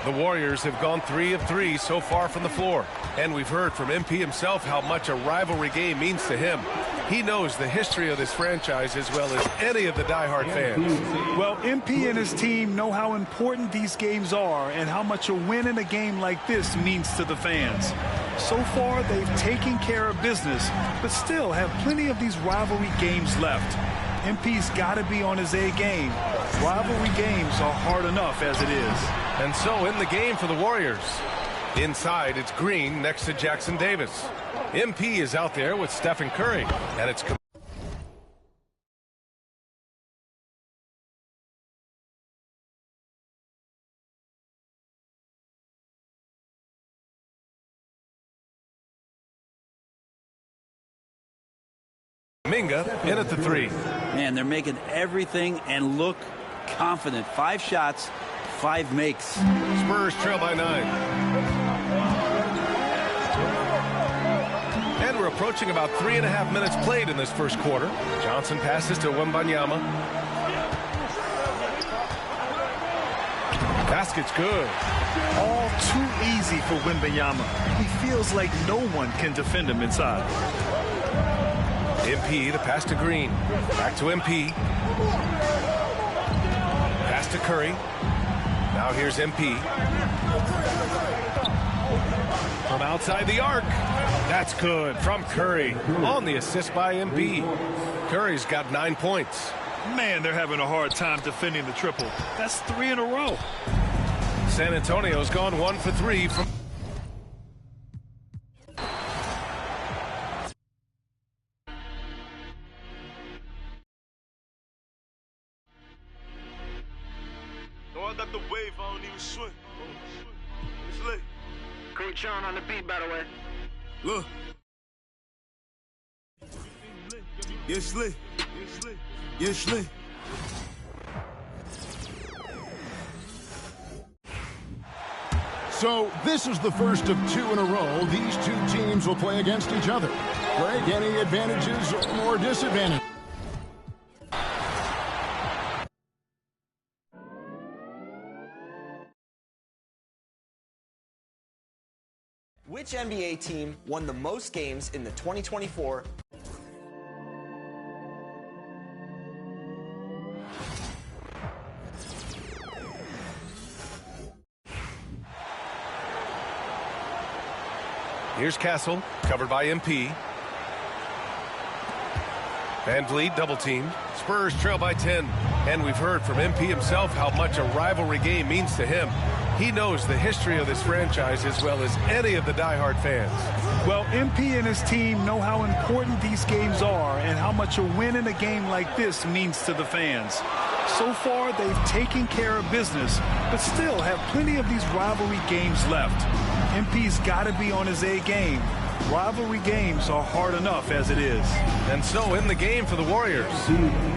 The Warriors have gone 3 of 3 so far from the floor. And we've heard from MP himself how much a rivalry game means to him. He knows the history of this franchise as well as any of the diehard fans. Well, MP and his team know how important these games are and how much a win in a game like this means to the fans. So far, they've taken care of business, but still have plenty of these rivalry games left. MP's got to be on his A game. Rivalry games are hard enough as it is. And so in the game for the Warriors. Inside, it's Green next to Jackson Davis. MP is out there with Stephen Curry, and it's Kuminga in at the 3. Man, they're making everything and look confident. 5 shots, 5 makes. Spurs trail by 9. And we're approaching about 3.5 minutes played in this first quarter. Johnson passes to Wembanyama. Basket's good. All too easy for Wembanyama. He feels like no one can defend him inside. MP, the pass to Green. Back to MP. Pass to Curry. Now here's MP. From outside the arc. That's good from Curry. On the assist by MP. Curry's got 9 points. Man, they're having a hard time defending the triple. That's 3 in a row. San Antonio's gone 1 for 3 from... I got the wave, I don't even swim. It's lit. Great Sean on the beat, by the way. Look. It's lit. It's lit. It's lit. So this is the first of 2 in a row. These 2 teams will play against each other. Greg, any advantages or disadvantages? Which NBA team won the most games in the 2024? Here's Castle, covered by MP. Van Vliet double teamed. Spurs trail by 10. And we've heard from MP himself how much a rivalry game means to him. He knows the history of this franchise as well as any of the diehard fans. Well, MP and his team know how important these games are and how much a win in a game like this means to the fans. So far, they've taken care of business, but still have plenty of these rivalry games left. MP's got to be on his A game. Rivalry games are hard enough as it is. And so in the game for the Warriors.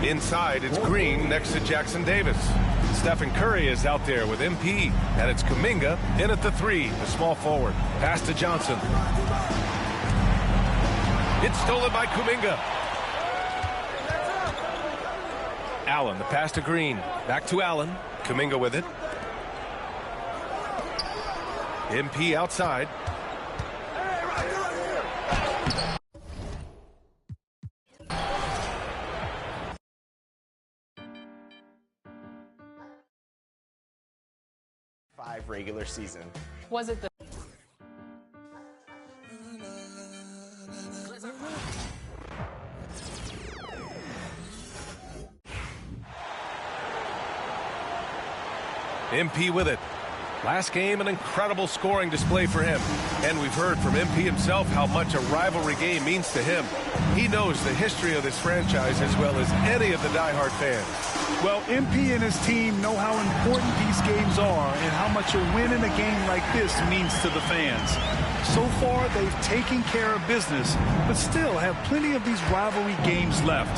Inside, it's Green next to Jackson Davis. Stephen Curry is out there with MP, and it's Kuminga in at the 3, the small forward. Pass to Johnson. It's stolen by Kuminga. Allen, the pass to Green. Back to Allen. Kuminga with it. MP outside. Regular season. Was it the MP with it. Last game, an incredible scoring display for him. And we've heard from MP himself how much a rivalry game means to him. He knows the history of this franchise as well as any of the diehard fans. Well, MP and his team know how important these games are and how much a win in a game like this means to the fans. So far, they've taken care of business, but still have plenty of these rivalry games left.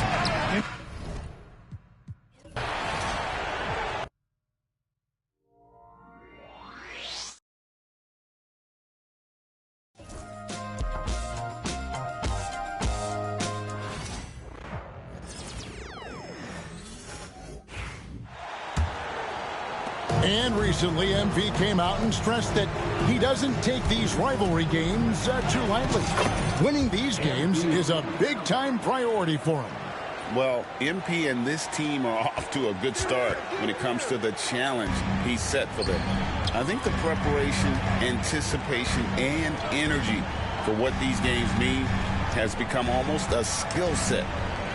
And recently, MP came out and stressed that he doesn't take these rivalry games too lightly. Winning these games is a big-time priority for him. Well, MP and this team are off to a good start when it comes to the challenge he's set for them. I think the preparation, anticipation, and energy for what these games mean has become almost a skill set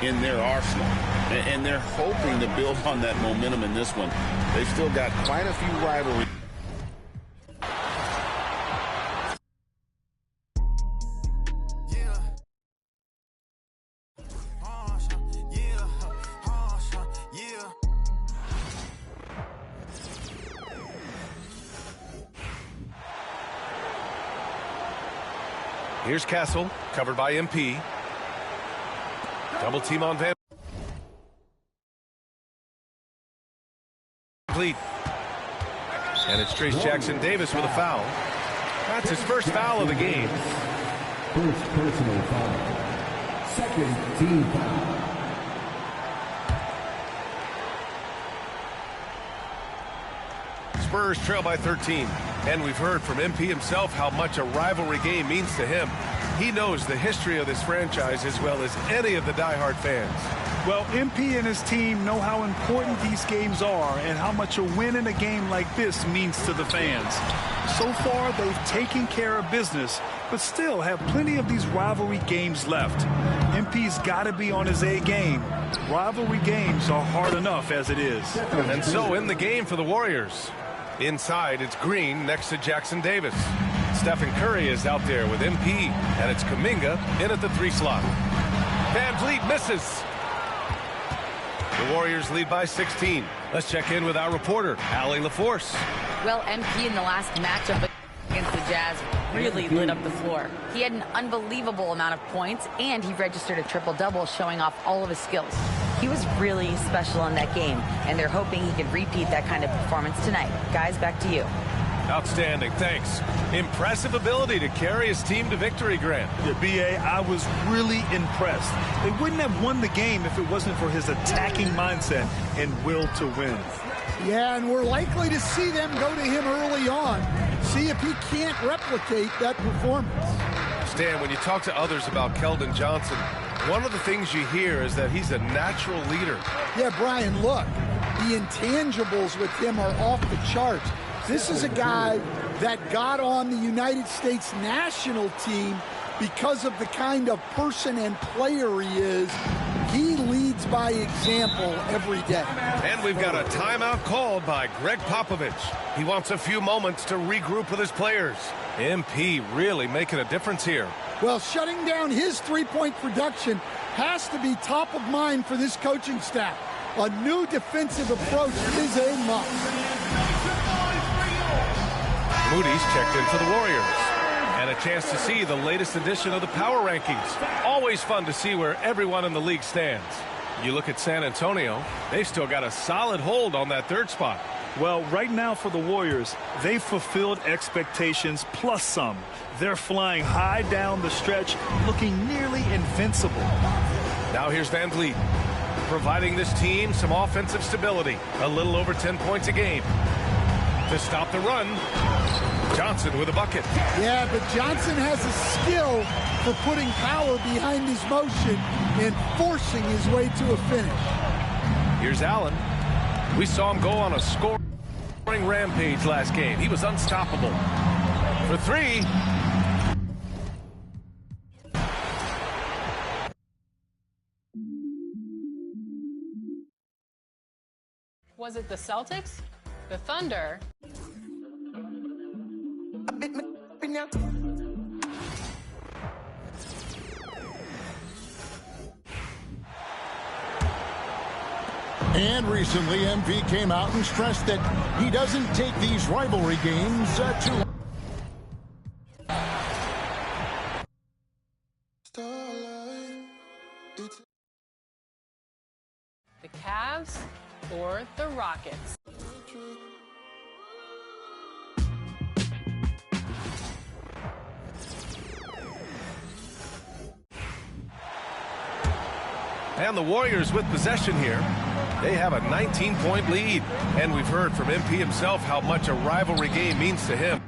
in their arsenal. And they're hoping to build on that momentum in this one. They've still got quite a few rivalries. Here's Castle, covered by MP. Double team on Van Vliet. And it's Trace Jackson Davis with a foul. That's his first foul of the game. First personal foul. Second team foul. Spurs trail by 13. And we've heard from MP himself how much a rivalry game means to him. He knows the history of this franchise as well as any of the diehard fans. Well, MP and his team know how important these games are and how much a win in a game like this means to the fans. So far, they've taken care of business, but still have plenty of these rivalry games left. MP's got to be on his A game. Rivalry games are hard enough as it is. And so in the game for the Warriors. Inside, it's Green next to Jackson Davis. Stephen Curry is out there with MP, and it's Kuminga in at the 3 slot. Van Vliet misses. The Warriors lead by 16. Let's check in with our reporter, Allie LaForce. Well, MP in the last matchup against the Jazz really lit up the floor. He had an unbelievable amount of points, and he registered a triple-double, showing off all of his skills. He was really special in that game, and they're hoping he can repeat that kind of performance tonight. Guys, back to you. Outstanding, thanks. Impressive ability to carry his team to victory, Grant. Yeah, B.A., I was really impressed. They wouldn't have won the game if it wasn't for his attacking mindset and will to win. Yeah, and we're likely to see them go to him early on. See if he can't replicate that performance. Stan, when you talk to others about Keldon Johnson, one of the things you hear is that he's a natural leader. Yeah, Brian, look, the intangibles with him are off the charts. This is a guy that got on the United States national team because of the kind of person and player he is. He leads by example every day. And we've got a timeout called by Greg Popovich. He wants a few moments to regroup with his players. MP really making a difference here. Well, shutting down his three-point production has to be top of mind for this coaching staff. A new defensive approach is a must. Moody's checked in for the Warriors. And a chance to see the latest edition of the power rankings. Always fun to see where everyone in the league stands. You look at San Antonio, they've still got a solid hold on that 3rd spot. Well, right now for the Warriors, they've fulfilled expectations plus some. They're flying high down the stretch, looking nearly invincible. Now here's Van Vliet, providing this team some offensive stability. A little over 10 points a game. To stop the run, Johnson with a bucket. Yeah, but Johnson has a skill for putting power behind his motion and forcing his way to a finish. Here's Allen. We saw him go on a scoring rampage last game. He was unstoppable. For 3. Was it the Celtics? The Thunder? And recently, MV came out and stressed that he doesn't take these rivalry games too. The Cavs or the Rockets? And the Warriors with possession here. They have a 19-point lead, and we've heard from MP himself how much a rivalry game means to him.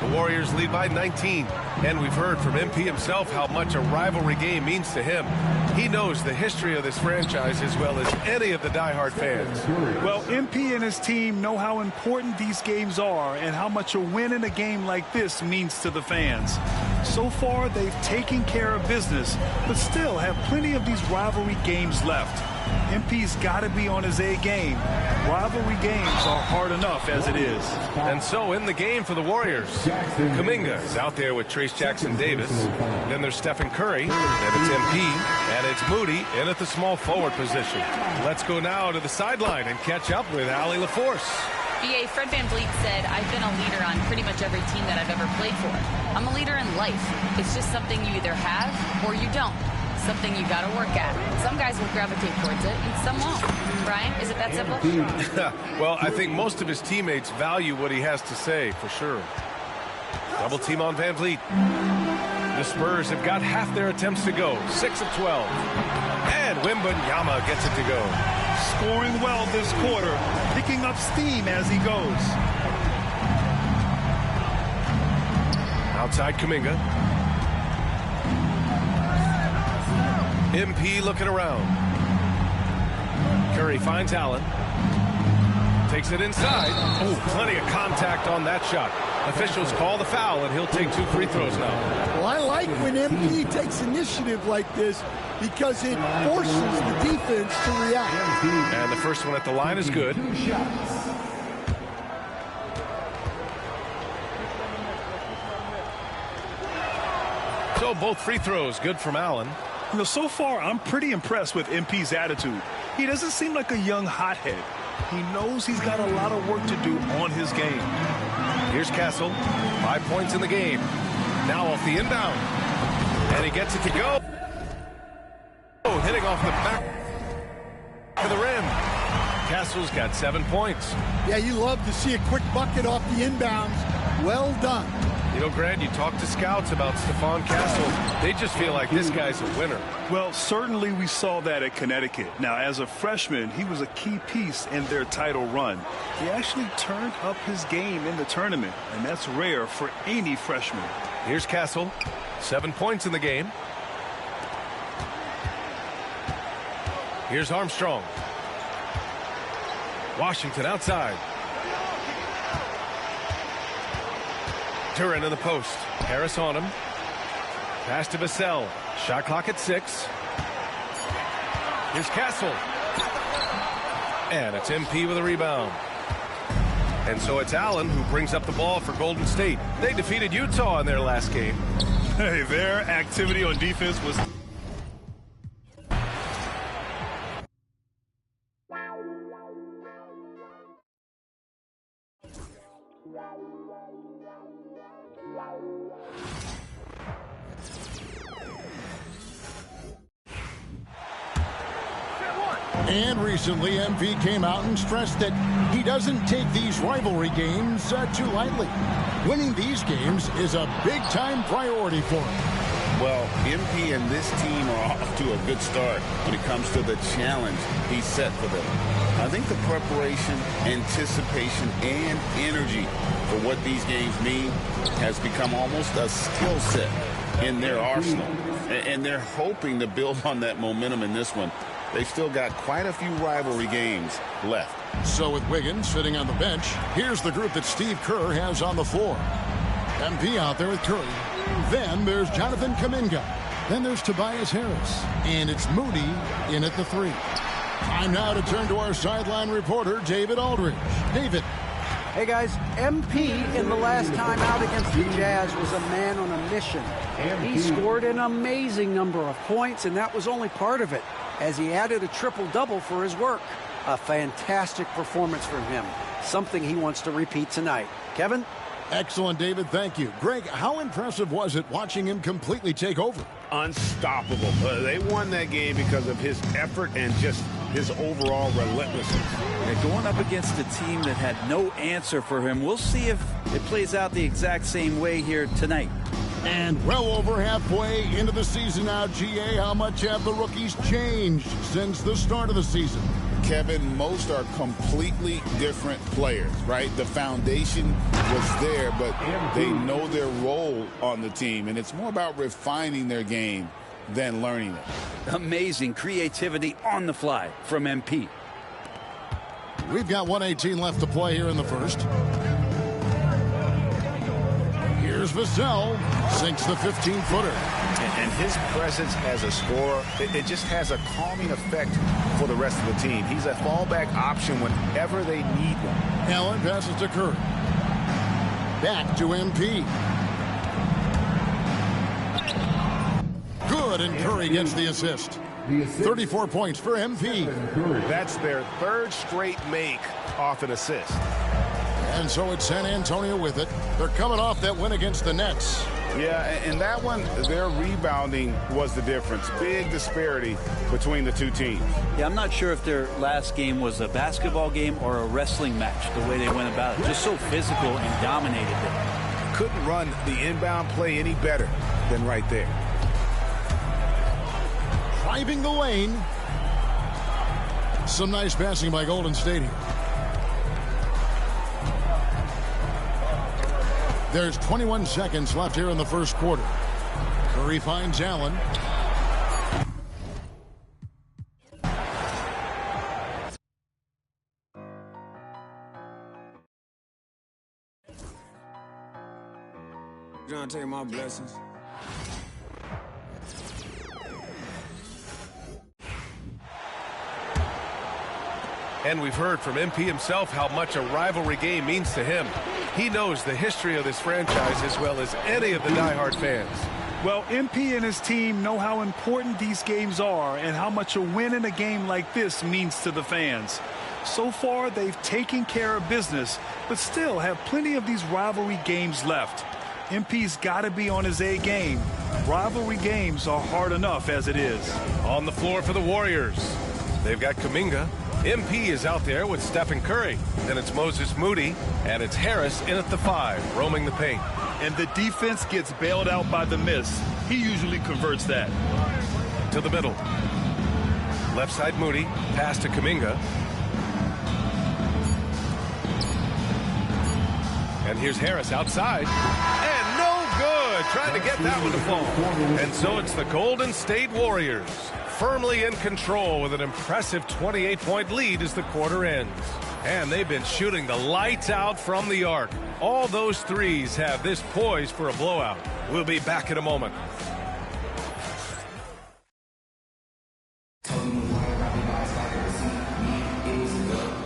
The Warriors lead by 19, and we've heard from MP himself how much a rivalry game means to him. He knows the history of this franchise as well as any of the diehard fans. Well, MP and his team know how important these games are and how much a win in a game like this means to the fans. So far, they've taken care of business, but still have plenty of these rivalry games left. MP's got to be on his A game. Rivalry games are hard enough as it is. And so in the game for the Warriors, Kuminga is out there with Trace Jackson-Davis. Then there's Stephen Curry, then it's MP, and it's Moody in at the small forward position. Let's go now to the sideline and catch up with Allie LaForce. BA, Fred VanVleet said, I've been a leader on pretty much every team that I've ever played for. I'm a leader in life. It's just something you either have or you don't. Something you got to work at. Some guys will gravitate towards it, and some won't. Brian, is it that simple? Well, I think most of his teammates value what he has to say, for sure. Double team on VanVleet. The Spurs have got half their attempts to go, 6 of 12. And Wembanyama gets it to go. Scoring well this quarter, picking up steam as he goes. Outside Kuminga. MP looking around. Curry finds Allen. Takes it inside. Oh, plenty of contact on that shot. Officials call the foul, and he'll take 2 free throws now. Well, I like when MP takes initiative like this because it forces the defense to react. And the first one at the line is good. So both free throws good from Allen. You know, so far, I'm pretty impressed with MP's attitude. He doesn't seem like a young hothead. He knows he's got a lot of work to do on his game. Here's Castle. 5 points in the game. Now off the inbound. And he gets it to go. Oh, hitting off the back of the rim. Castle's got 7 points. Yeah, you love to see a quick bucket off the inbounds. Well done. You know, Grant, you talk to scouts about Stephon Castle. They just feel like this guy's a winner. Well, certainly we saw that at Connecticut. Now, as a freshman, he was a key piece in their title run. He actually turned up his game in the tournament, and that's rare for any freshman. Here's Castle. 7 points in the game. Here's Armstrong. Washington outside. Turin in the post. Harris on him. Pass to Vassell. Shot clock at 6. Here's Castle. And it's MP with a rebound. And so it's Allen who brings up the ball for Golden State. They defeated Utah in their last game. Hey, their activity on defense was... And recently, MP came out and stressed that he doesn't take these rivalry games too lightly. Winning these games is a big-time priority for him. Well, MP and this team are off to a good start when it comes to the challenge he set for them. I think the preparation, anticipation, and energy for what these games mean has become almost a skill set in their arsenal. And they're hoping to build on that momentum in this one. They've still got quite a few rivalry games left. So with Wiggins sitting on the bench, here's the group that Steve Kerr has on the floor. MP out there with Curry. Then there's Jonathan Kuminga. Then there's Tobias Harris. And it's Moody in at the 3. Time now to turn to our sideline reporter, David Aldridge. David. Hey, guys, MP in the last time out against the Jazz was a man on a mission. He scored an amazing number of points, and that was only part of it, as he added a triple-double for his work. A fantastic performance from him, something he wants to repeat tonight. Kevin? Excellent, David. Thank you. Greg, how impressive was it watching him completely take over? Unstoppable. They won that game because of his effort and just his overall relentlessness. And going up against a team that had no answer for him, we'll see if it plays out the exact same way here tonight. And well over halfway into the season now, GA, how much have the rookies changed since the start of the season? Kevin, most are completely different players, right? The foundation was there, but they know their role on the team, and it's more about refining their game than learning it. Amazing creativity on the fly from MP. We've got 1:18 left to play here in the first. Here's Vassell, sinks the 15-footer. And his presence as a scorer, it just has a calming effect for the rest of the team. He's a fallback option whenever they need one. Allen passes to Curry. Back to MP. Good, and Curry gets the assist. 34 points for MP. That's their third straight make off an assist. And so it's San Antonio with it. They're coming off that win against the Nets. Yeah, and that one, their rebounding was the difference. Big disparity between the two teams. Yeah, I'm not sure if their last game was a basketball game or a wrestling match, the way they went about it. Just so physical and dominated them. Couldn't run the inbound play any better than right there. Driving the lane. Some nice passing by Golden State here. There's 21 seconds left here in the first quarter. Curry finds Allen. Trying to take my blessings. And we've heard from MP himself how much a rivalry game means to him. He knows the history of this franchise as well as any of the diehard fans. Well, MP and his team know how important these games are and how much a win in a game like this means to the fans. So far, they've taken care of business, but still have plenty of these rivalry games left. MP's got to be on his A game. Rivalry games are hard enough as it is. On the floor for the Warriors, they've got Kuminga. MP is out there with Stephen Curry. Then it's Moses Moody, and it's Harris in at the 5, roaming the paint. And the defense gets bailed out by the miss. He usually converts that. To the middle. Left side Moody, pass to Kuminga. And here's Harris outside. And no good! Trying to get that one to fall. And so it's the Golden State Warriors, firmly in control with an impressive 28-point lead as the quarter ends. And they've been shooting the lights out from the arc. All those threes have this poised for a blowout. We'll be back in a moment.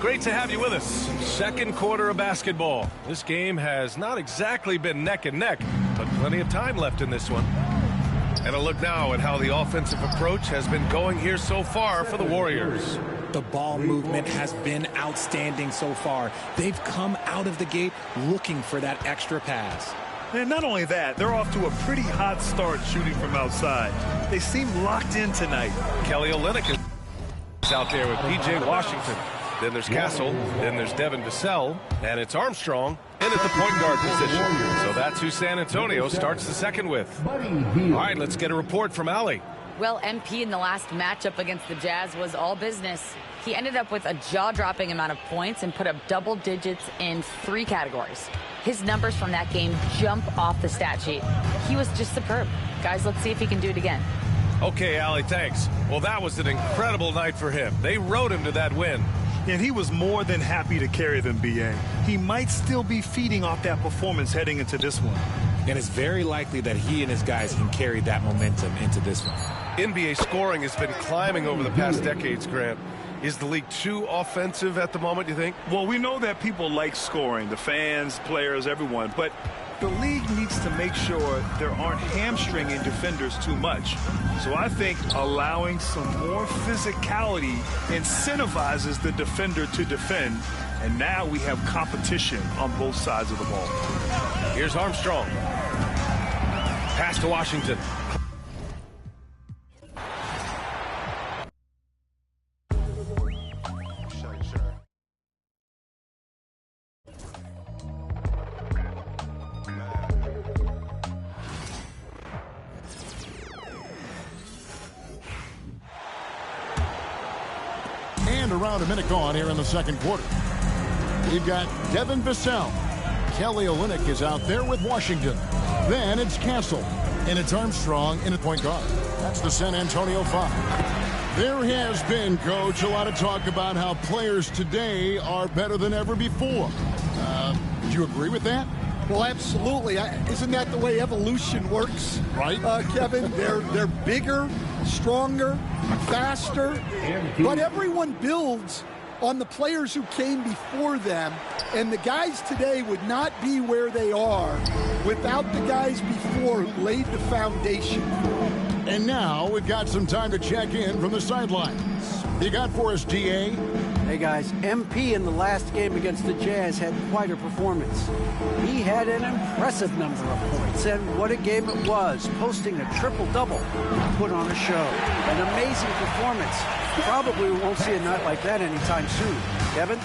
Great to have you with us. Second quarter of basketball. This game has not exactly been neck and neck, but plenty of time left in this one. And a look now at how the offensive approach has been going here so far for the Warriors. The ball movement has been outstanding so far. They've come out of the gate looking for that extra pass. And not only that, they're off to a pretty hot start shooting from outside. They seem locked in tonight. Kelly Olynyk is out there with P.J. Washington. Then there's Castle, then there's Devin Vassell, and it's Armstrong in at the point guard position. So that's who San Antonio starts the second with. All right, let's get a report from Allie. Well, MP in the last matchup against the Jazz was all business. He ended up with a jaw-dropping amount of points and put up double digits in 3 categories. His numbers from that game jump off the stat sheet. He was just superb. Guys, let's see if he can do it again. Okay, Allie, thanks. Well, that was an incredible night for him. They rode him to that win. And he was more than happy to carry them, B.A. He might still be feeding off that performance heading into this one. And it's very likely that he and his guys can carry that momentum into this one. NBA scoring has been climbing over the past decades, Grant. Is the league too offensive at the moment, you think? Well, we know that people like scoring, the fans, players, everyone, but the league needs to make sure there aren't hamstringing defenders too much. So I think allowing some more physicality incentivizes the defender to defend And now we have competition on both sides of the ball. Here's Armstrong. Pass to Washington. And around a minute gone here in the second quarter. We've got Devin Vassell. Kelly Olynyk is out there with Washington. Then it's Castle. And it's Armstrong in at point guard. That's the San Antonio 5. There has been, Coach, a lot of talk about how players today are better than ever before. Do you agree with that? Well, absolutely. Isn't that the way evolution works? Right. Kevin, they're bigger, stronger, faster. But everyone builds on the players who came before them. And the guys today would not be where they are without the guys before who laid the foundation. And now we've got some time to check in from the sidelines. You got for us, DA? Hey guys, MP in the last game against the Jazz had quite a performance. He had an impressive number of points, and what a game it was, posting a triple-double. Put on a show. An amazing performance. Probably we won't see a night like that anytime soon. Kevin?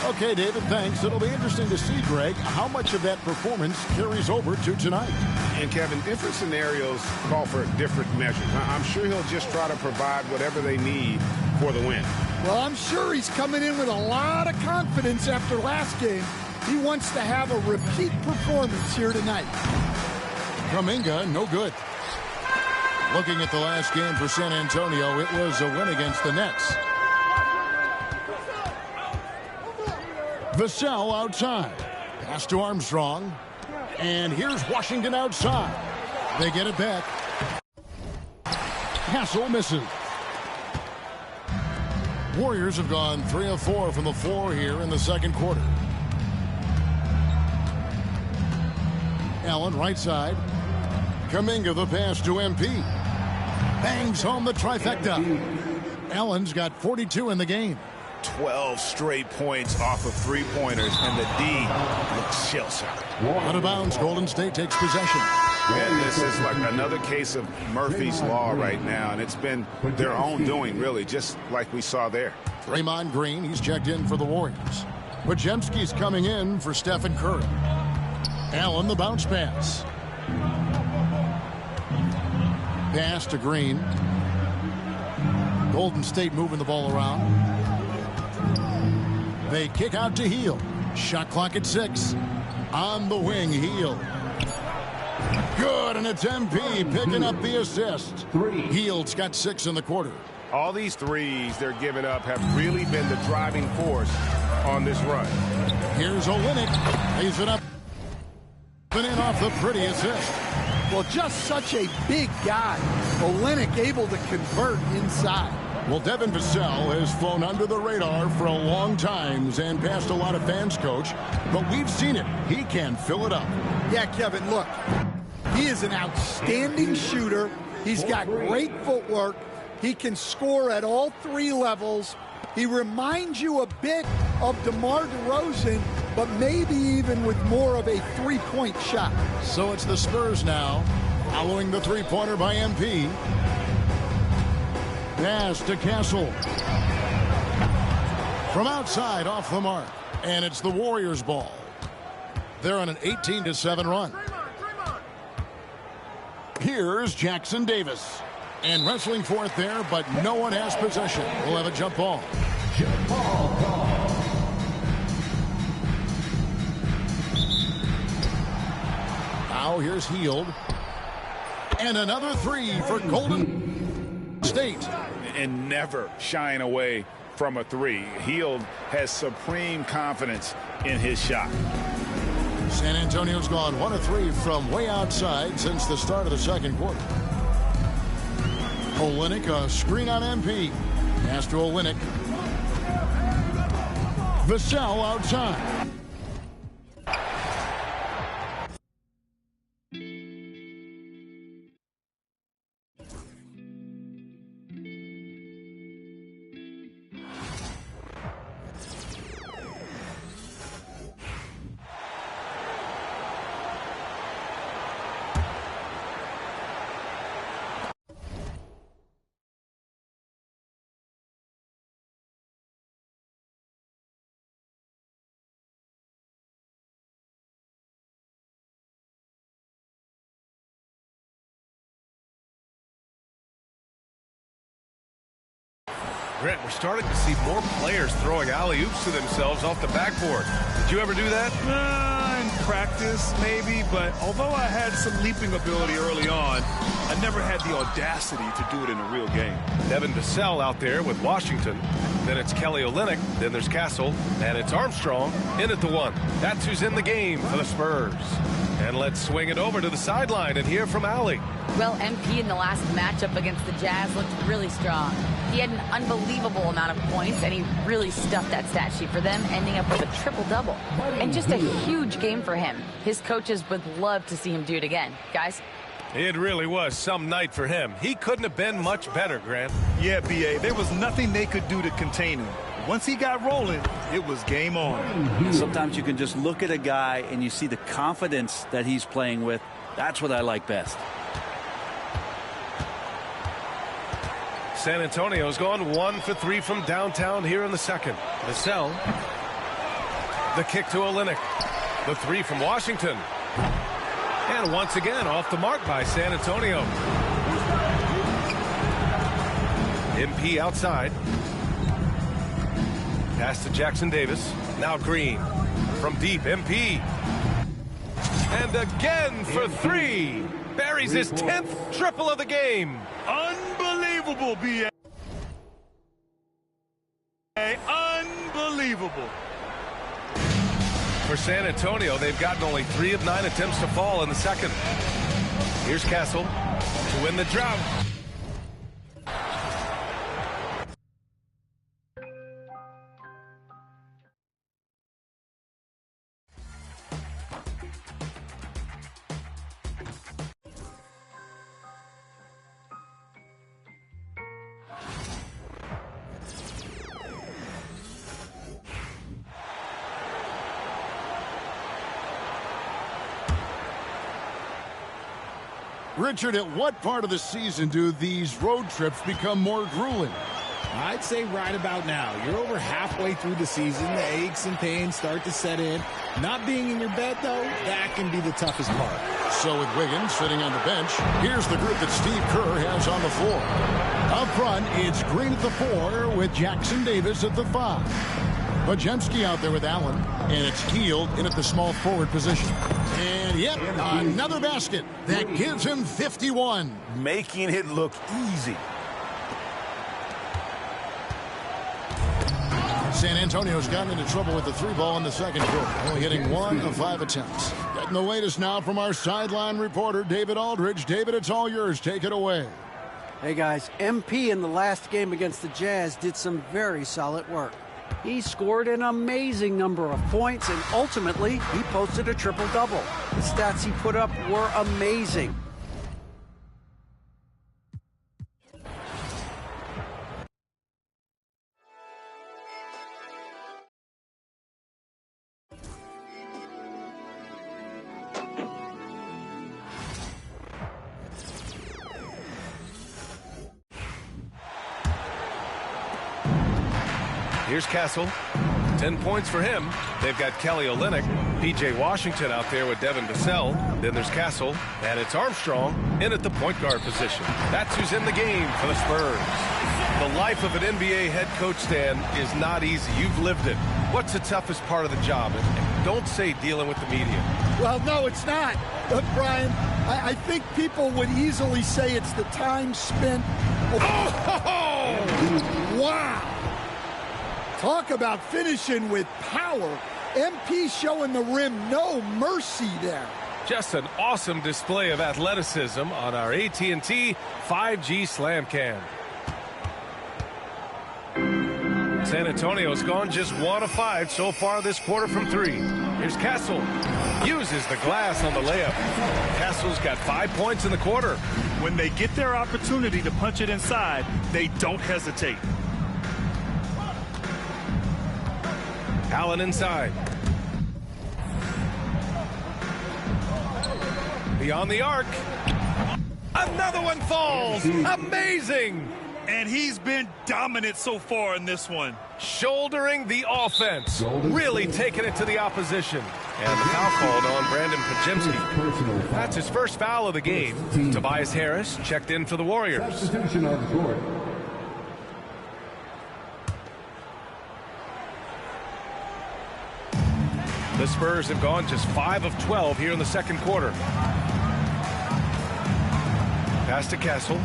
Okay, David, thanks. It'll be interesting to see, Greg, how much of that performance carries over to tonight. And, Kevin, different scenarios call for different measures. I'm sure he'll just try to provide whatever they need for the win. Well, I'm sure he's coming in with a lot of confidence after last game. He wants to have a repeat performance here tonight. Kuminga, no good. Looking at the last game for San Antonio, it was a win against the Nets. Vassell outside. Pass to Armstrong. And here's Washington outside. They get it back. Castle misses. Warriors have gone 3 of 4 from the floor here in the second quarter. Allen right side. Kuminga the pass to MP. Bangs home the trifecta. Allen's got 42 in the game. 12 straight points off of three-pointers, and the D looks shell-shocked. Out of bounds, Golden State takes possession. Man, this is like another case of Murphy's Law right now, and it's been their own doing, really, just like we saw there. Draymond Green, he's checked in for the Warriors. Podziemski's coming in for Stephen Curry. Allen, the bounce pass. Pass to Green. Golden State moving the ball around. They kick out to Hield. Shot clock at 6. On the wing, Hield. Good, and it's MP picking up the assist. Hield's got 6 in the quarter. All these threes they're giving up have really been the driving force on this run. Here's Olynyk. Lays it up. And in off the pretty assist. Well, just such a big guy. Olynyk able to convert inside. Well, Devin Vassell has flown under the radar for a long time and passed a lot of fans, Coach. But we've seen it. He can fill it up. Yeah, Kevin, look. He is an outstanding shooter. He's got great footwork. He can score at all 3 levels. He reminds you a bit of DeMar DeRozan, but maybe even with more of a three-point shot. So it's the Spurs now, following the three-pointer by MP. Pass to Castle. From outside, off the mark. And it's the Warriors' ball. They're on an 18-7 run. Here's Jackson Davis. And wrestling for it there, but no one has possession. We'll have a jump ball. Now here's Hield. And another 3 for Golden State. And never shying away from a 3. Hield has supreme confidence in his shot. San Antonio's gone 1 of 3 from way outside since the start of the second quarter. Olynyk, a screen on MP. Pass to Olynyk. Vassell outside. Grant, we're starting to see more players throwing alley-oops to themselves off the backboard. Did you ever do that? In practice, maybe, but although I had some leaping ability early on, I never had the audacity to do it in a real game. Devin Vassell out there with Washington. Then it's Kelly Olynyk. Then there's Castle. And it's Armstrong in at the one. That's who's in the game for the Spurs. And let's swing it over to the sideline and hear from Allie. Well, MP in the last matchup against the Jazz looked really strong. He had an unbelievable amount of points, and he really stuffed that stat sheet for them, ending up with a triple-double. And just a huge game for him. His coaches would love to see him do it again. Guys? It really was some night for him. He couldn't have been much better, Grant. Yeah, B.A., there was nothing they could do to contain him. Once he got rolling, it was game on. Sometimes you can just look at a guy and you see the confidence that he's playing with. That's what I like best. San Antonio's gone 1 for 3 from downtown here in the second. Vassell. The kick to Olynyk. The three from Washington. And once again off the mark by San Antonio. MP outside. Pass to Jackson Davis. Now Green. From deep, MP. And again for three. Buries his 10th triple of the game. Unbelievable, B.A. Unbelievable. For San Antonio, they've gotten only 3 of 9 attempts to fall in the second. Here's Castle to win the drought. Richard, at what part of the season do these road trips become more grueling? I'd say right about now. You're over halfway through the season. The aches and pains start to set in. Not being in your bed, though, that can be the toughest part. So with Wiggins sitting on the bench, here's the group that Steve Kerr has on the floor. Up front, it's Green at the 4 with Jackson Davis at the 5. Podziemski out there with Allen, and it's Hield in at the small forward position. And yep, another basket that gives him 51. Making it look easy. San Antonio's gotten into trouble with the 3 ball in the second quarter, only hitting 1 of 5 attempts. Getting the latest now from our sideline reporter, David Aldridge. David, it's all yours. Take it away. Hey, guys, MP in the last game against the Jazz did some very solid work. He scored an amazing number of points, and ultimately, he posted a triple-double. The stats he put up were amazing. Here's Castle. 10 points for him. They've got Kelly Olynyk, P.J. Washington out there with Devin Vassell. Then there's Castle, and it's Armstrong in at the point guard position. That's who's in the game for the Spurs. The life of an NBA head coach, Stan, is not easy. You've lived it. What's the toughest part of the job? And don't say dealing with the media. Well, no, it's not. But, Brian, I think people would easily say it's the time spent. Wow. Talk about finishing with power. MP showing the rim no mercy there. Just an awesome display of athleticism on our AT&T 5G Slam Cam. San Antonio's gone just 1 of 5 so far this quarter from 3. Here's Castle. Uses the glass on the layup. Castle's got 5 points in the quarter. When they get their opportunity to punch it inside, they don't hesitate. Allen inside. Beyond the arc. Another one falls. Amazing. And he's been dominant so far in this one. Shouldering the offense. Really taking it to the opposition. And the foul called on Brandon Podziemski. That's his first foul of the game. Tobias Harris checked in for the Warriors. Substitution on the court. The Spurs have gone just 5 of 12 here in the second quarter. Pass to Castle.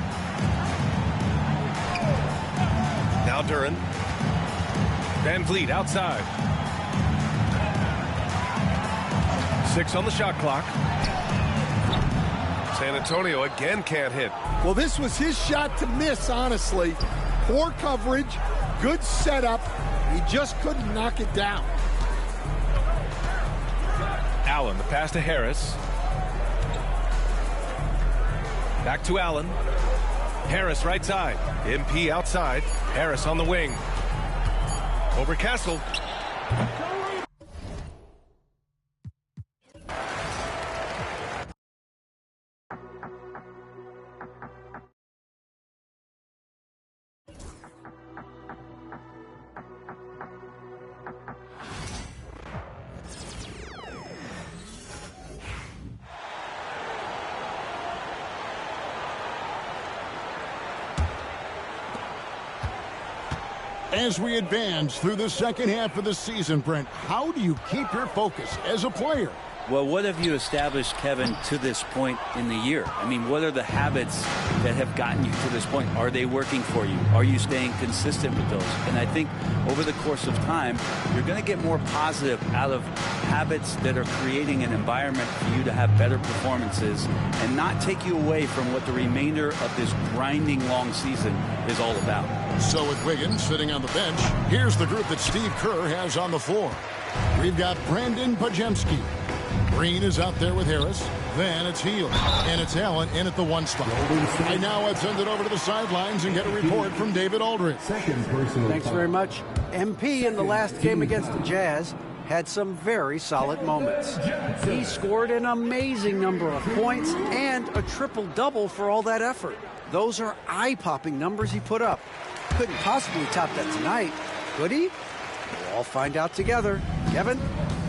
Now Duran. Van Vliet outside. 6 on the shot clock. San Antonio again can't hit. Well, this was his shot to miss, honestly. Poor coverage, good setup. He just couldn't knock it down. Allen, the pass to Harris. Back to Allen. Harris right side. MP outside. Harris on the wing. Over Castle. As we advance through the second half of the season, Brent, how do you keep your focus as a player? Well, what have you established, Kevin, to this point in the year? I mean, what are the habits that have gotten you to this point? Are they working for you? Are you staying consistent with those? And I think over the course of time, you're going to get more positive out of habits that are creating an environment for you to have better performances and not take you away from what the remainder of this grinding long season is all about. So with Wiggins sitting on the bench, here's the group that Steve Kerr has on the floor. We've got Brandon Pajemski. Green is out there with Harris. Then it's Hield. And it's Allen in at the 1 spot. And now let's send it over to the sidelines and get a report from David Aldridge. Thanks very much. MP in the last game against the Jazz had some very solid moments. He scored an amazing number of points and a triple-double for all that effort. Those are eye-popping numbers he put up. Couldn't possibly top that tonight, could he? We'll all find out together. Kevin?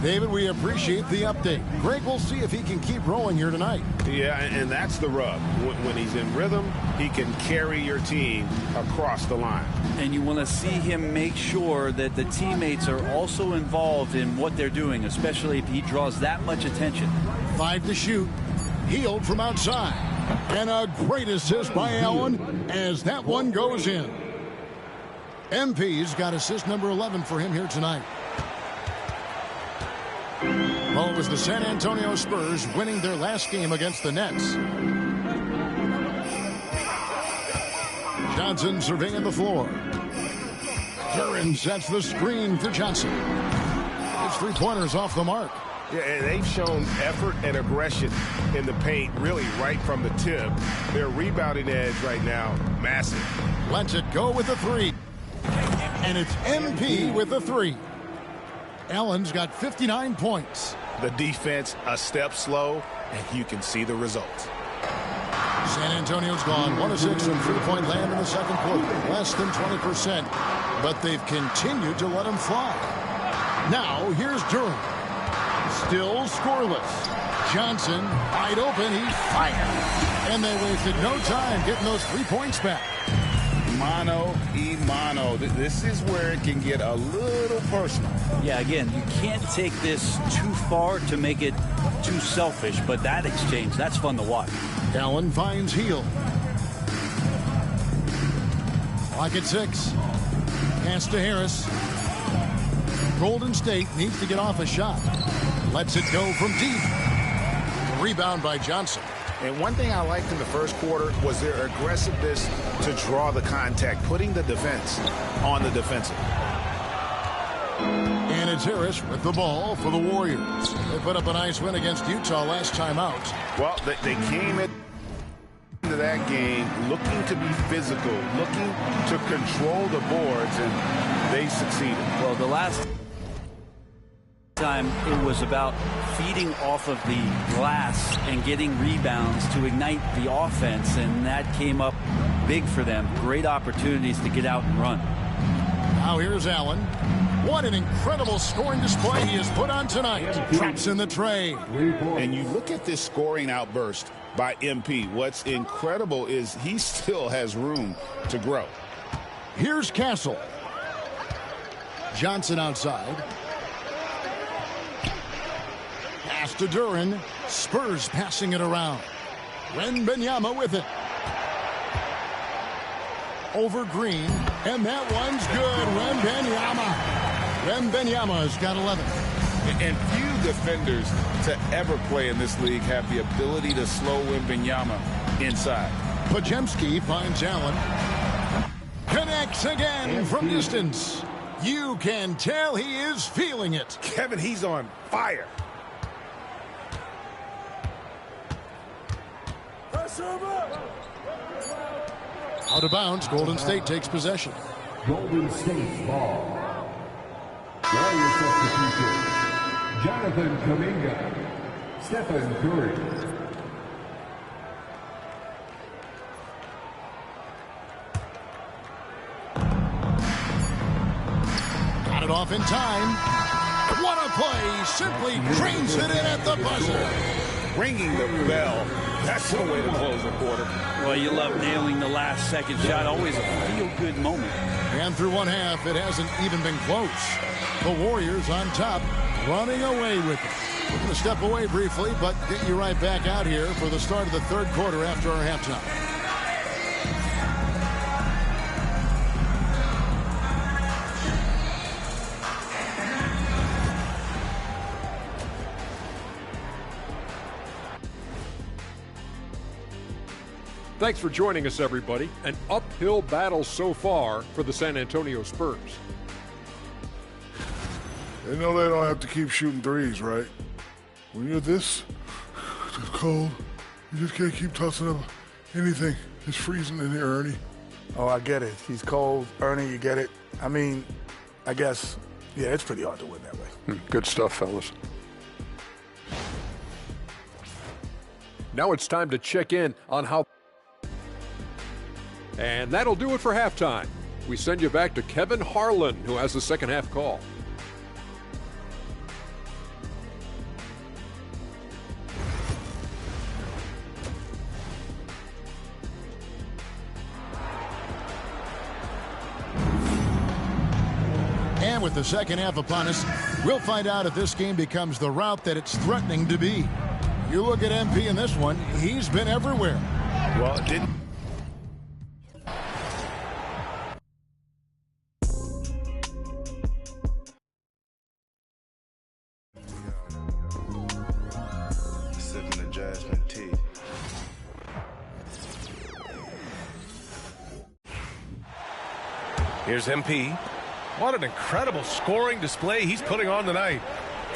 David, we appreciate the update. Greg will see if he can keep rolling here tonight. Yeah, and that's the rub. When he's in rhythm, he can carry your team across the line. And you want to see him make sure that the teammates are also involved in what they're doing, especially if he draws that much attention. 5 to shoot. Hield from outside. And a great assist by Allen as that one goes in. MP's got assist number 11 for him here tonight. Well, it was the San Antonio Spurs winning their last game against the Nets. Johnson surveying the floor. Duran sets the screen for Johnson. It's 3-pointers off the mark. Yeah, and they've shown effort and aggression in the paint really right from the tip. Their rebounding edge right now, massive. Lets it go with the 3. And it's MP with the 3. Allen's got 59 points. The defense a step slow, and you can see the results. San Antonio's gone 1 of 6 from 3-point land in the second quarter. Less than 20%, but they've continued to let him fly. Now, here's Duran. Still scoreless. Johnson, wide open, he's fired. And they wasted no time getting those 3 points back. Mano. This is where it can get a little personal. Yeah, again, you can't take this too far to make it too selfish, but that exchange, that's fun to watch. Allen finds Hield. Clock at 6. Pass to Harris. Golden State needs to get off a shot. Lets it go from deep. Rebound by Johnson. And one thing I liked in the first quarter was their aggressiveness to draw the contact, putting the defense on the defensive. And it's Harris with the ball for the Warriors. They put up a nice win against Utah last time out. Well, they came into that game looking to be physical, looking to control the boards, and they succeeded. Well, the last time it was about feeding off of the glass and getting rebounds to ignite the offense, and that came up big for them. Great opportunities to get out and run. Now here's Allen. What an incredible scoring display he has put on tonight. Traps in the tray. And you look at this scoring outburst by MP. What's incredible is he still has room to grow. Here's Castle. Johnson outside. pass to Duran. Spurs passing it around. Wembanyama with it. Over Green, and that one's good. Wembanyama's got 11. And few defenders to ever play in this league have the ability to slow Wembanyama inside. Podziemski finds Allen. Connects again from distance. You can tell he is feeling it. Kevin, he's on fire. Out of bounds, Golden State takes possession. Golden State ball. Warriors substitution. Jonathan Kuminga. Stephen Curry. Got it off in time. What a play. Simply drains it in at the buzzer. Ringing the bell. That's the way to close a quarter. Well, you love nailing the last second shot. Always a feel-good moment. And through one half, it hasn't even been close. The Warriors on top, running away with it. We're going to step away briefly, but get you right back out here for the start of the third quarter after our halftime. Thanks for joining us, everybody. An uphill battle so far for the San Antonio Spurs. They know they don't have to keep shooting threes, right? When you're this cold, you just can't keep tossing up anything. It's freezing in here, Ernie. Oh, I get it. He's cold. Ernie, you get it. I mean, I guess, yeah, it's pretty hard to win that way. Good stuff, fellas. Now it's time to check in on how... And that'll do it for halftime. We send you back to Kevin Harlan, who has the second half call. And with the second half upon us, we'll find out if this game becomes the route that it's threatening to be. You look at MP in this one, he's been everywhere. Well, it didn't. Here's MP. What an incredible scoring display he's putting on tonight.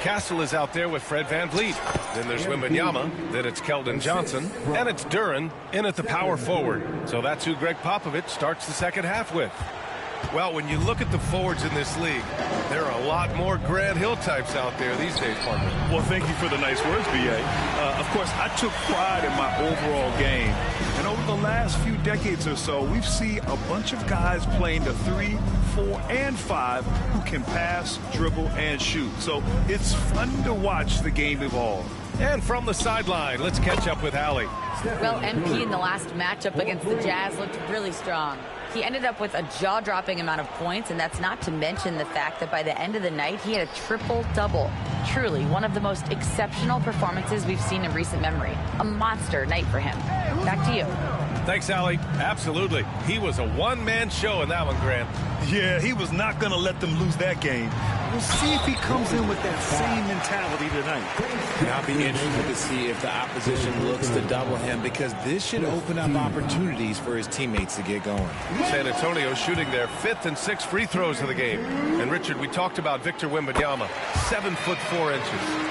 Castle is out there with Fred VanVleet. Then there's Wembanyama. Then it's Keldon Johnson. And it's Duran in at the power forward. So that's who Greg Popovich starts the second half with. Well, when you look at the forwards in this league, there are a lot more Grant Hill types out there these days, partner. Well, thank you for the nice words, B.A. Of course, I took pride in my overall game. And over the last few decades or so, we've seen a bunch of guys playing the 3, 4, and 5 who can pass, dribble, and shoot. So it's fun to watch the game evolve. And from the sideline, let's catch up with Allie. Well, MP in the last matchup against the Jazz looked really strong. He ended up with a jaw-dropping amount of points, and that's not to mention the fact that by the end of the night, he had a triple-double. Truly, one of the most exceptional performances we've seen in recent memory. A monster night for him. Back to you. Thanks, Allie. Absolutely. He was a one-man show in that one, Grant. Yeah, he was not going to let them lose that game. We'll see if he comes in with that same mentality tonight. And I'll be interested to see if the opposition looks to double him, because this should open up opportunities for his teammates to get going. San Antonio shooting their 5th and 6th free throws of the game. And Richard, we talked about Victor Wembanyama, 7'4".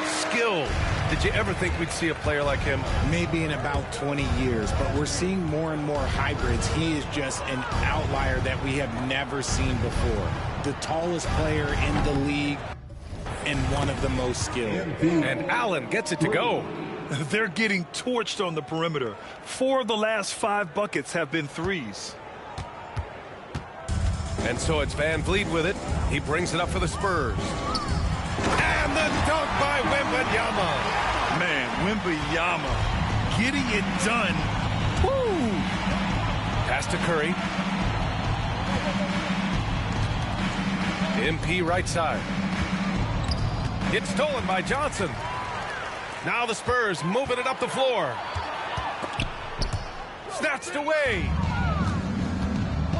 Skilled. Did you ever think we'd see a player like him? Maybe in about 20 years, but we're seeing more and more hybrids. He is just an outlier that we have never seen before. The tallest player in the league and one of the most skilled. And Allen gets it to go. They're getting torched on the perimeter. 4 of the last 5 buckets have been threes. And so it's VanVleet with it. He brings it up for the Spurs. And the dunk by Wembanyama. Man, Wembanyama getting it done. Woo! Pass to Curry. MP right side. It's stolen by Johnson. Now the Spurs moving it up the floor. Snatched away.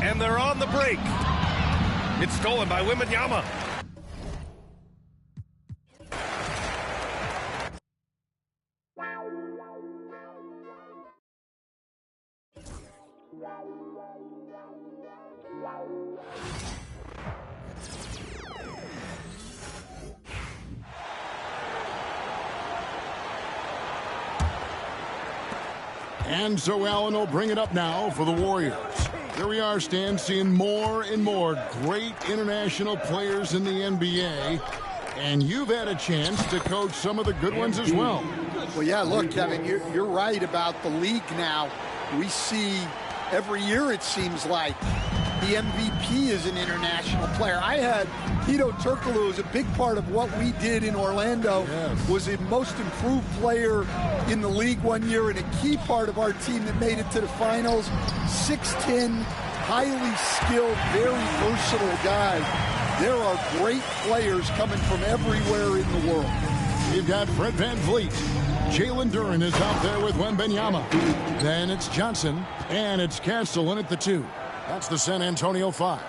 And they're on the break. It's stolen by Wembanyama. And so Allen will bring it up now for the Warriors. Here we are, Stan, seeing more and more great international players in the NBA. And you've had a chance to coach some of the good ones as well. Well, yeah, look, Kevin, you're right about the league now. We see every year, it seems like, the MVP is an international player. I had Hedo Turkoglu was a big part of what we did in Orlando. Yes. Was the most improved player in the league one year and a key part of our team that made it to the finals. 6'10", highly skilled, very versatile guy. There are great players coming from everywhere in the world. You've got Fred VanVleet. Jalen Duren is out there with Wembanyama. Then it's Johnson, and it's Castle in at the 2. That's the San Antonio 5.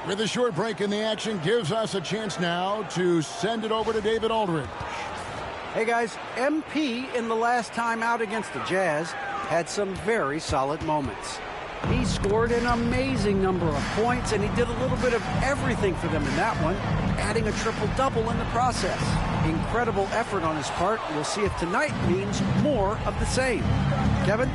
With a short break in the action, gives us a chance now to send it over to David Aldridge. Hey guys, MP in the last time out against the Jazz had some very solid moments. He scored an amazing number of points, and he did a little bit of everything for them in that one, adding a triple-double in the process. Incredible effort on his part. We'll see if tonight means more of the same. Kevin?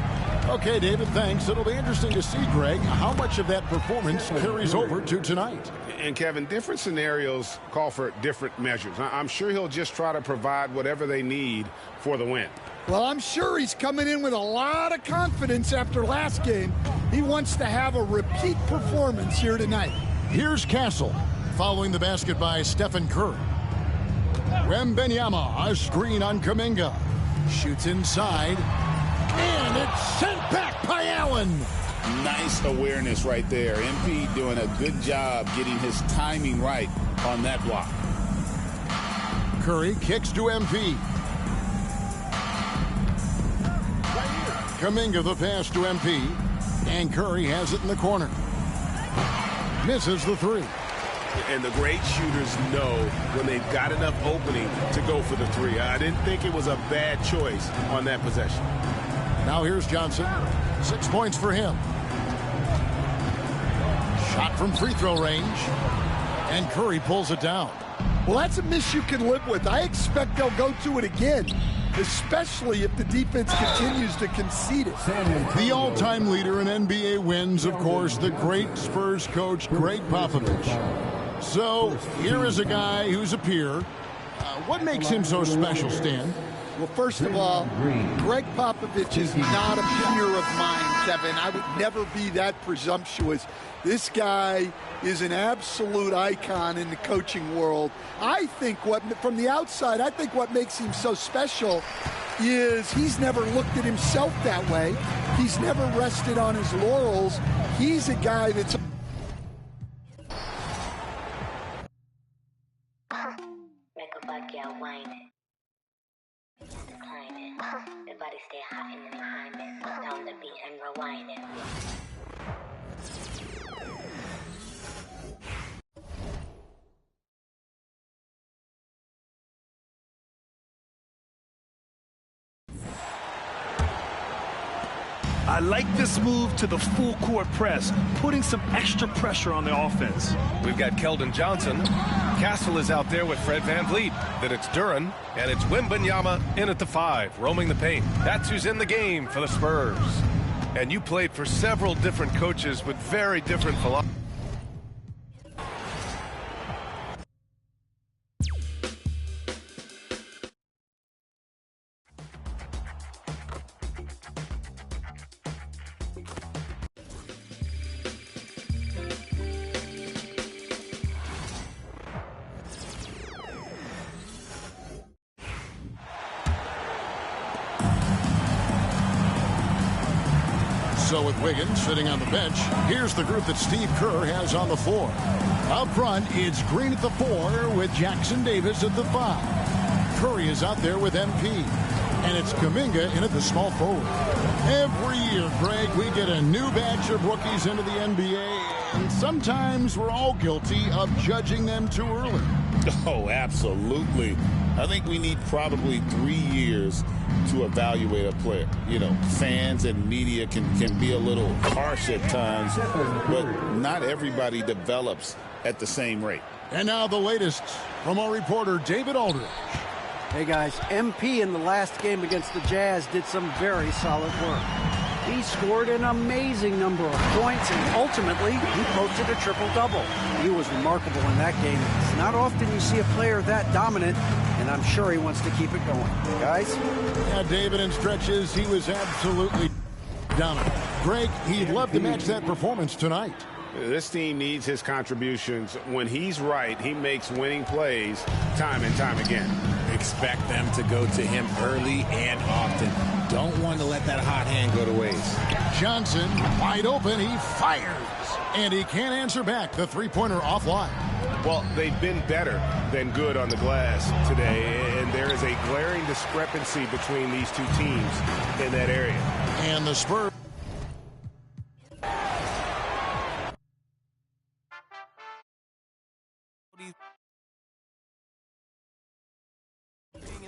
Okay, David, thanks. It'll be interesting to see, Greg, how much of that performance carries over to tonight. And, Kevin, different scenarios call for different measures. I'm sure he'll just try to provide whatever they need for the win. Well, I'm sure he's coming in with a lot of confidence after last game. He wants to have a repeat performance here tonight. Here's Castle, following the basket by Stephen Curry. Wembanyama, a screen on Kuminga. Shoots inside. And it's sent back by Allen. Nice awareness right there. MP doing a good job getting his timing right on that block. Curry kicks to MP. Kuminga the pass to MP. And Curry has it in the corner. Misses the 3. And the great shooters know when they've got enough opening to go for the 3. I didn't think it was a bad choice on that possession. Now here's Johnson. 6 points for him. Shot from free throw range. And Curry pulls it down. Well, that's a miss you can live with. I expect they'll go to it again, especially if the defense continues to concede it. The all-time leader in NBA wins, of course, the great Spurs coach, Greg Popovich. So here is a guy who's a peer. What makes him so special, Stan? Well, first of all, Greg Popovich is not a peer of mine, Kevin. I would never be that presumptuous. This guy is an absolute icon in the coaching world. I think from the outside, I think what makes him so special is he's never looked at himself that way. He's never rested on his laurels. He's a guy that's... Make a bad girl whine it. Decline it. The body stay hot in the climate. Down the beat and rewind it. I like this move to the full court press, putting some extra pressure on the offense. We've got Keldon Johnson. Castle is out there with Fred VanVleet. Then it's Duren, and it's Wembanyama in at the 5, roaming the paint. That's who's in the game for the Spurs. And you played for several different coaches with very different philosophies. So with Wiggins sitting on the bench, here's the group that Steve Kerr has on the floor. Up front, it's Green at the 4 with Jackson Davis at the 5. Curry is out there with MP. And it's Kuminga in at the small forward. Every year, Greg, we get a new batch of rookies into the NBA, and sometimes we're all guilty of judging them too early. Oh, absolutely. I think we need probably 3 years to evaluate a player. You know, fans and media can be a little harsh at times, but not everybody develops at the same rate. And now the latest from our reporter, David Aldridge. Hey guys, MP in the last game against the Jazz did some very solid work. He scored an amazing number of points, and ultimately, he posted a triple-double. He was remarkable in that game. It's not often you see a player that dominant, and I'm sure he wants to keep it going. Guys? Yeah, David, in stretches, he was absolutely dominant. Greg, he'd love to match that performance tonight. This team needs his contributions. When he's right, he makes winning plays time and time again. Expect them to go to him early and often. Don't want to let that hot hand go to waste. Johnson, wide open, he fires. And he can't answer back. The three-pointer offline. Well, they've been better than good on the glass today, and there is a glaring discrepancy between these two teams in that area. And the Spurs.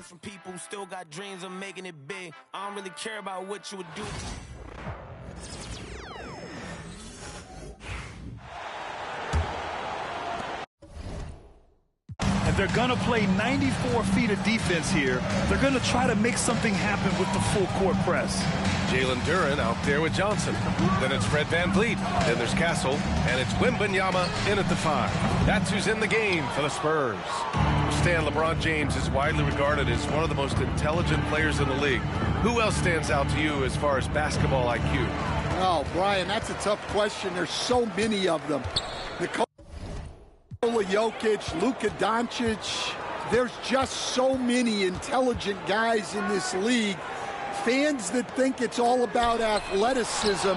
From people who still got dreams of making it big. I don't really care about what you would do. And they're going to play 94 feet of defense here. They're going to try to make something happen with the full court press. Jalen Duren out there with Johnson. Then it's Fred VanVleet. Then there's Castle. And it's Wembanyama in at the 5. That's who's in the game for the Spurs. Stan, LeBron James is widely regarded as one of the most intelligent players in the league. Who else stands out to you as far as basketball IQ? Oh, Brian, that's a tough question. There's so many of them. Nikola Jokic, Luka Doncic. There's just so many intelligent guys in this league. Fans that think it's all about athleticism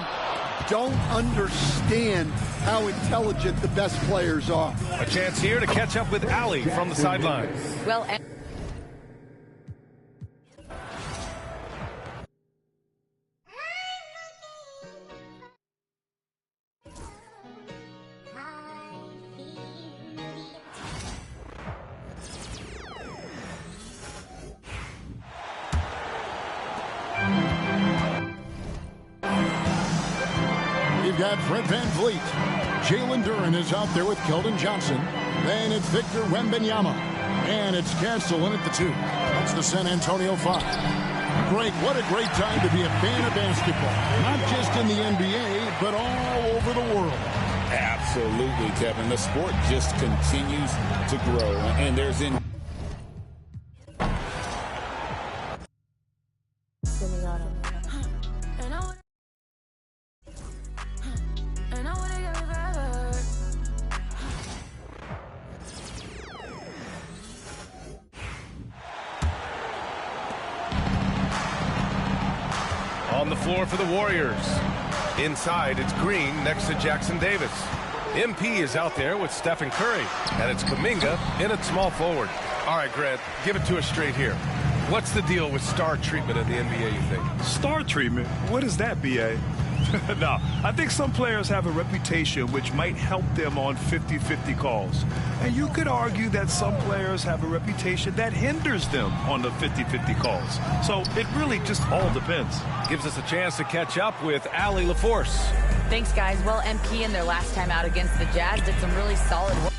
don't understand how intelligent the best players are. A chance here to catch up with Allie from the sidelines. Well, We've got Fred VanVleet. Jalen Duren is out there with Keldon Johnson. Then it's Victor Wembanyama. And it's Castle in at the 2. That's the San Antonio 5. Greg, what a great time to be a fan of basketball. Not just in the NBA, but all over the world. Absolutely, Kevin. The sport just continues to grow. And there's in... On the floor for the Warriors. Inside, it's Green next to Jackson Davis. MP is out there with Stephen Curry. And it's Kuminga in at small forward. All right, Grant, give it to us straight here. What's the deal with star treatment in the NBA, you think? Star treatment? What is that, B.A.? No, I think some players have a reputation which might help them on 50-50 calls. And you could argue that some players have a reputation that hinders them on the 50-50 calls. So it really just all depends. Gives us a chance to catch up with Allie LaForce. thanks, guys. Well, MP in their last time out against the Jazz did some really solid work.